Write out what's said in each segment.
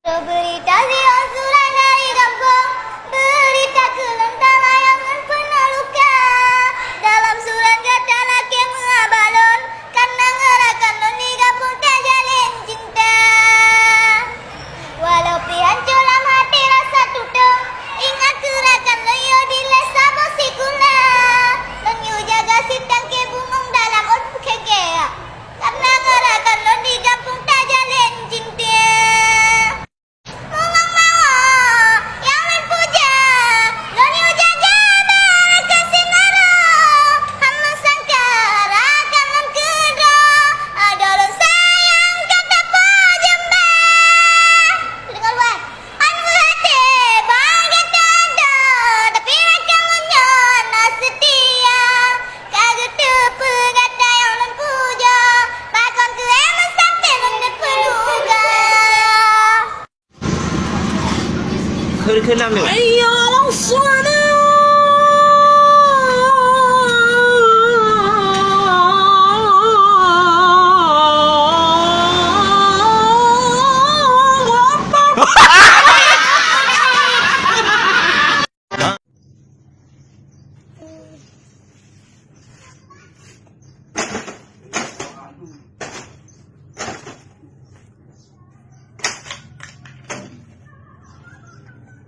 Berita siang surat dari kampung, berita kelentang layangan penuh luka. Dalam surat kata laki mengabalon, karena ngerakan non di kampung tak jalin cinta. Walau pihancur dalam hati rasa tutung, ingat gerakan loyo di lesa musikula. Loyo jaga sitang ke bumung dalam urpu kekea, karena ngerakan non di kampung tak jalin cinta. Khơi năm rồi. Ây da, long xoa đấy.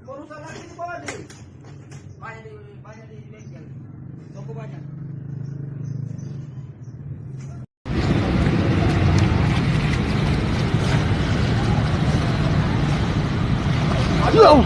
Baru salah ini bawa di. Banyak di bengkel. Toko banyak. Aduh.